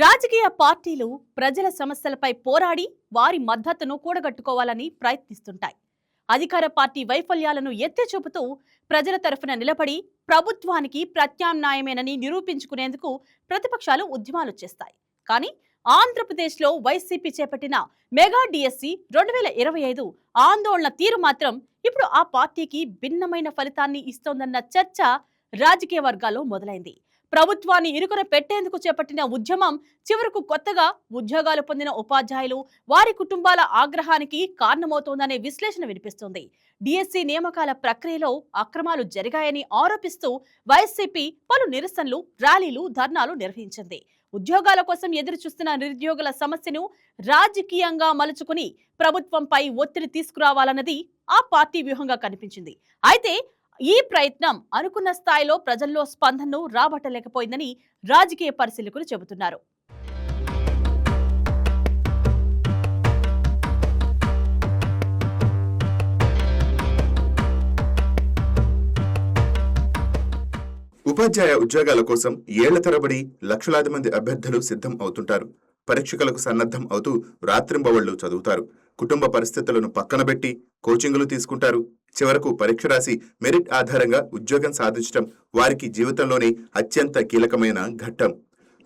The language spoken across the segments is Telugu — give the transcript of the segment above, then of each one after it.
రాజకీయ పార్టీలు ప్రజల సమస్యలపై పోరాడి వారి మద్దతును కూడగట్టుకోవాలని ప్రయత్నిస్తుంటాయి. అధికార పార్టీ వైఫల్యాలను ఎత్తి చూపుతూ ప్రజల తరఫున నిలబడి ప్రభుత్వానికి ప్రత్యామ్నాయమేనని నిరూపించుకునేందుకు ప్రతిపక్షాలు ఉద్యమాలు చేస్తాయి. కానీ ఆంధ్రప్రదేశ్లో వైసీపీ చేపట్టిన మెగా డిఎస్సి 2025 ఆందోళన తీరు మాత్రం ఇప్పుడు ఆ పార్టీకి భిన్నమైన ఫలితాన్ని ఇస్తోందన్న చర్చ రాజకీయ వర్గాల్లో మొదలైంది. ప్రభుత్వాన్ని ఇరుకున పెట్టేందుకు చేపట్టిన ఉద్యమం చివరకు కొత్తగా ఉద్యోగాలు పొందిన ఉపాధ్యాయులు వారి కుటుంబాల ఆగ్రహానికి కారణమవుతోందనే విశ్లేషణ వినిపిస్తుంది. డిఎస్సి నియామకాల ప్రక్రియలో అక్రమాలు జరిగాయని ఆరోపిస్తూ వైసీపీ పలు నిరసనలు, ర్యాలీలు, ధర్నాలు నిర్వహించింది. ఉద్యోగాల కోసం ఎదురు చూస్తున్న నిరుద్యోగుల సమస్యను రాజకీయంగా మలుచుకుని ప్రభుత్వంపై ఒత్తిడి తీసుకురావాలన్నది ఆ పార్టీ వ్యూహంగా కనిపించింది. అయితే ఈ ప్రయత్నం అనుకున్న స్థాయిలో ప్రజల్లో స్పందనను రాబట్టలేకపోయిందని రాజకీయ పరిశీలకులు చెబుతున్నారు. ఉపాధ్యాయ ఉద్యోగాల కోసం ఏళ్ల తరబడి లక్షలాది మంది అభ్యర్థులు సిద్ధం అవుతుంటారు. పరీక్షలకు సన్నద్ధం అవుతూ రాత్రింబవళ్లు చదువుతారు. కుటుంబ పరిస్థితులను పక్కనబెట్టి కోచింగులు తీసుకుంటారు. చివరకు పరీక్ష రాసి మెరిట్ ఆధారంగా ఉద్యోగం సాధించడం వారికి జీవితంలోనే అత్యంత కీలకమైన ఘట్టం.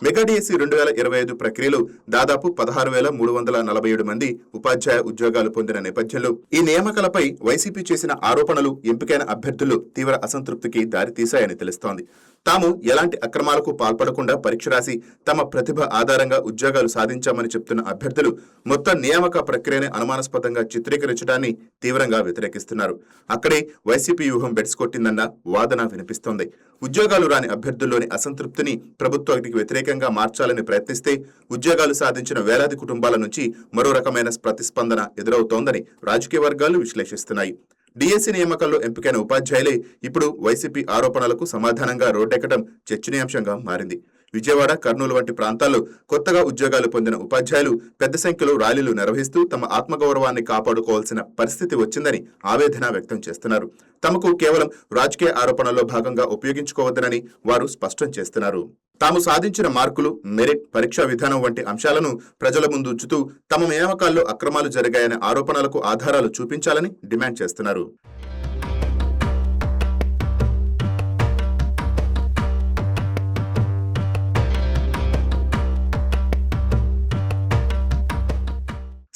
మెగా డిఎస్సి 2025 ప్రక్రియలో దాదాపు 16,347 మంది ఉపాధ్యాయ ఉద్యోగాలు పొందిన నేపథ్యంలో ఈ నియామకాలపై వైసీపీ చేసిన ఆరోపణలు ఎంపికైన అభ్యర్థులు తీవ్ర అసంతృప్తికి దారితీశాయని తెలుస్తోంది. తాము ఎలాంటి అక్రమాలకు పాల్పడకుండా పరీక్ష రాసి తమ ప్రతిభ ఆధారంగా ఉద్యోగాలు సాధించామని చెప్తున్న అభ్యర్థులు మొత్తం నియామక ప్రక్రియని అనుమానాస్పదంగా చిత్రీకరించడాన్ని తీవ్రంగా వ్యతిరేకిస్తున్నారు. అక్కడే వైసీపీ వ్యూహం బెడిసికొట్టిందన్న వాదన వినిపిస్తోంది. ఉద్యోగాలు రాని అభ్యర్థుల్లోని అసంతృప్తిని ప్రభుత్వానికి వ్యతిరేకంగా మార్చాలని ప్రయత్నిస్తే ఉద్యోగాలు సాధించిన వేలాది కుటుంబాల నుంచి మరో రకమైన ప్రతిస్పందన ఎదురవుతోందని రాజకీయ వర్గాలు విశ్లేషిస్తున్నాయి. డిఎస్సి నియామకాల్లో ఎంపికైన ఉపాధ్యాయులే ఇప్పుడు వైసీపీ ఆరోపణలకు సమాధానంగా రోడ్డెక్కడం చర్చనీయాంశంగా మారింది. విజయవాడ, కర్నూలు వంటి ప్రాంతాల్లో కొత్తగా ఉద్యోగాలు పొందిన ఉపాధ్యాయులు పెద్ద సంఖ్యలో ర్యాలీలు నిర్వహిస్తూ తమ ఆత్మగౌరవాన్ని కాపాడుకోవాల్సిన పరిస్థితి వచ్చిందని ఆవేదన వ్యక్తం చేస్తున్నారు. తమకు కేవలం రాజకీయ ఆరోపణల్లో భాగంగా ఉపయోగించుకోవద్దనని వారు స్పష్టం చేస్తున్నారు. తాము సాధించిన మార్కులు, మెరిట్, పరీక్షా విధానం వంటి అంశాలను ప్రజల ముందు ఉంచుతూ తమ నియామకాల్లో అక్రమాలు జరిగాయనే ఆరోపణలకు ఆధారాలు చూపించాలని డిమాండ్ చేస్తున్నారు.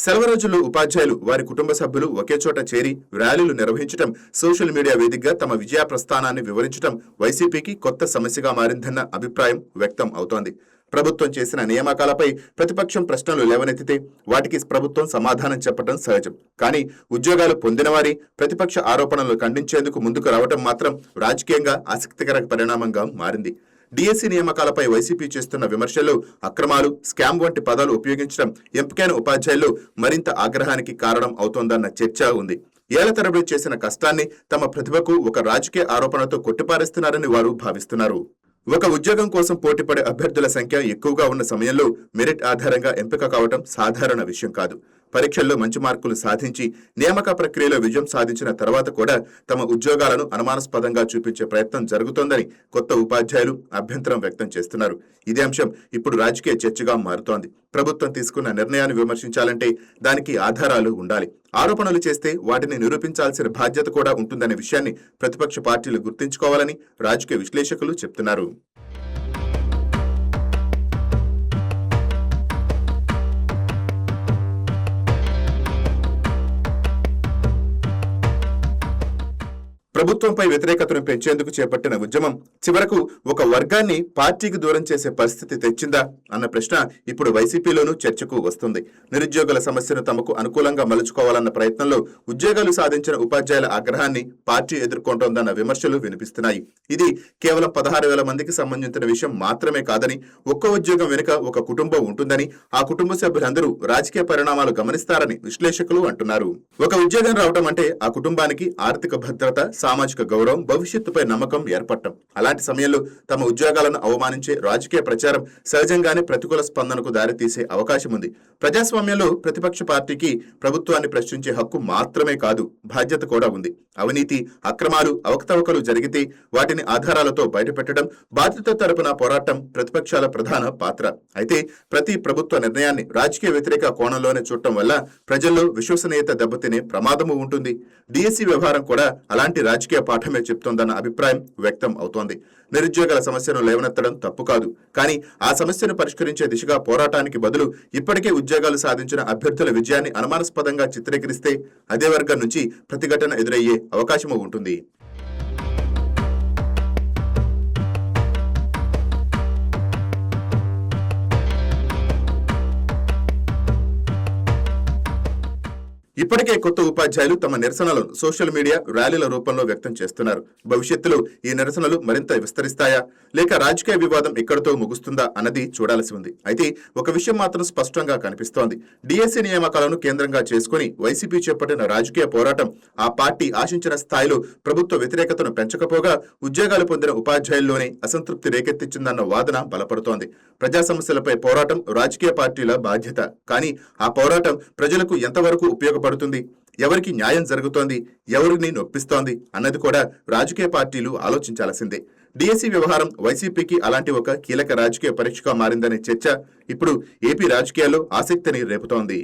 సెలవు రోజుల్లో ఉపాధ్యాయులు వారి కుటుంబ సభ్యులు ఒకే చోట చేరి ర్యాలీలు నిర్వహించడం, సోషల్ మీడియా వేదికగా తమ విజయ ప్రస్థానాన్ని వివరించడం వైసీపీకి కొత్త సమస్యగా మారిందన్న అభిప్రాయం వ్యక్తం అవుతోంది. ప్రభుత్వం చేసిన నియామకాలపై ప్రతిపక్షం ప్రశ్నలు లేవనెత్తితే వాటికి ప్రభుత్వం సమాధానం చెప్పడం సహజం. కానీ ఉద్యోగాలు పొందిన వారి ప్రతిపక్ష ఆరోపణలు ఖండించేందుకు ముందుకు రావడం మాత్రం రాజకీయంగా ఆసక్తికర పరిణామంగా మారింది. డిఎస్సి నియామకాలపై వైసీపీ చేస్తున్న విమర్శల్లో అక్రమాలు, స్కామ్ వంటి పదాలు ఉపయోగించడం ఎంపికైన ఉపాధ్యాయుల్లో మరింత ఆగ్రహానికి కారణం అవుతోందన్న చర్చ ఉంది. ఏళ్ల తరబడి చేసిన కష్టాన్ని, తమ ప్రతిభకు ఒక రాజకీయ ఆరోపణతో కొట్టిపారేస్తున్నారని వారు భావిస్తున్నారు. ఒక ఉద్యోగం కోసం పోటీపడే అభ్యర్థుల సంఖ్య ఎక్కువగా ఉన్న సమయంలో మెరిట్ ఆధారంగా ఎంపిక కావడం సాధారణ విషయం కాదు. పరీక్షల్లో మంచి మార్కులు సాధించి నియామక ప్రక్రియలో విజయం సాధించిన తర్వాత కూడా తమ ఉద్యోగాలను అనుమానాస్పదంగా చూపించే ప్రయత్నం జరుగుతోందని కొత్త ఉపాధ్యాయులు అభ్యంతరం వ్యక్తం చేస్తున్నారు. ఇదే అంశం ఇప్పుడు రాజకీయ చర్చగా మారుతోంది. ప్రభుత్వం తీసుకున్న నిర్ణయాన్ని విమర్శించాలంటే దానికి ఆధారాలు ఉండాలి. ఆరోపణలు చేస్తే వాటిని నిరూపించాల్సిన బాధ్యత కూడా ఉంటుందనే విషయాన్ని ప్రతిపక్ష పార్టీలు గుర్తుంచుకోవాలని రాజకీయ విశ్లేషకులు చెప్తున్నారు. ప్రభుత్వంపై వ్యతిరేకతను పెంచేందుకు చేపట్టిన ఉద్యమం చివరకు ఒక వర్గాన్ని పార్టీకి దూరం చేసే పరిస్థితి తెచ్చిందా అన్న ప్రశ్న ఇప్పుడు వైసీపీలోనూ చర్చకు వస్తుంది. నిరుద్యోగుల సమస్యను తమకు అనుకూలంగా మలుచుకోవాలన్న ప్రయత్నంలో ఉద్యోగాలు సాధించిన ఉపాధ్యాయుల ఆగ్రహాన్ని పార్టీ ఎదుర్కొంటోందన్న విమర్శలు వినిపిస్తున్నాయి. ఇది కేవలం 16,000 మందికి సంబంధించిన విషయం మాత్రమే కాదని, ఒక్కో ఉద్యోగం వెనుక ఒక కుటుంబం ఉంటుందని, ఆ కుటుంబ సభ్యులందరూ రాజకీయ పరిణామాలు గమనిస్తారని విశ్లేషకులు అంటున్నారు. ఒక ఉద్యోగం రావడం అంటే ఆ కుటుంబానికి ఆర్థిక భద్రత, సామాజిక గౌరవం, భవిష్యత్తుపై నమ్మకం ఏర్పడటం. అలాంటి సమయంలో తమ ఉద్యోగాలను అవమానించే రాజకీయ ప్రచారం సహజంగానే ప్రతికూల స్పందనకు దారితీసే అవకాశం ఉంది. ప్రజాస్వామ్యంలో ప్రతిపక్ష పార్టీకి ప్రభుత్వాన్ని ప్రశ్నించే హక్కు మాత్రమే కాదు, బాధ్యత కూడా ఉంది. అవినీతి, అక్రమాలు, అవకతవకలు జరిగితే వాటిని ఆధారాలతో బయటపెట్టడం, బాధ్యత తరపున పోరాటం ప్రతిపక్షాల ప్రధాన పాత్ర. అయితే ప్రతి ప్రభుత్వ నిర్ణయాన్ని రాజకీయ వ్యతిరేక కోణంలోనే చూడటం వల్ల ప్రజల్లో విశ్వసనీయత దెబ్బతినే ప్రమాదము ఉంటుంది. డిఎస్సి వ్యవహారం కూడా అలాంటి రాజకీయ పాఠమే చెప్తోందన్న అభిప్రాయం వ్యక్తం అవుతోంది. నిరుద్యోగుల సమస్యను లేవనెత్తడం తప్పు కాదు, కానీ ఆ సమస్యను పరిష్కరించే దిశగా పోరాటానికి బదులు ఇప్పటికే ఉద్యోగాలు సాధించిన అభ్యర్థుల విజయాన్ని అనుమానాస్పదంగా చిత్రీకరిస్తే అదే వర్గం నుంచి ప్రతిఘటన ఎదురయ్యే అవకాశము ఉంటుంది. ఇప్పటికే కొత్త ఉపాధ్యాయులు తమ నిరసనలను సోషల్ మీడియా ర్యాలీల రూపంలో వ్యక్తం చేస్తున్నారు. భవిష్యత్తులో ఈ నిరసనలు మరింత విస్తరిస్తాయా, లేక రాజకీయ వివాదం ఇక్కడితో ముగుస్తుందా అన్నది చూడాల్సి ఉంది. అయితే ఒక విషయం మాత్రం స్పష్టంగా కనిపిస్తోంది. డిఎస్సి నియామకాలను కేంద్రంగా చేసుకుని వైసీపీ చేపట్టిన రాజకీయ పోరాటం ఆ పార్టీ ఆశించిన స్థాయిలో ప్రభుత్వ వ్యతిరేకతను పెంచకపోగా ఉద్యోగాలు పొందిన ఉపాధ్యాయుల్లోనే అసంతృప్తి రేకెత్తించిందన్న వాదన బలపడుతోంది. ప్రజా సమస్యలపై పోరాటం రాజకీయ పార్టీల బాధ్యత, కానీ ఆ పోరాటం ప్రజలకు ఎంతవరకు ఉపయోగపడుతుంది, ఎవరికి న్యాయం జరుగుతోంది, ఎవరిని నొప్పిస్తోంది అన్నది కూడా రాజకీయ పార్టీలు ఆలోచించాల్సిందే. డిఎస్సి వ్యవహారం వైసీపీకి అలాంటి ఒక కీలక రాజకీయ పరీక్షగా మారిందనే చర్చ ఇప్పుడు ఏపీ రాజకీయాల్లో ఆసక్తిని రేపుతోంది.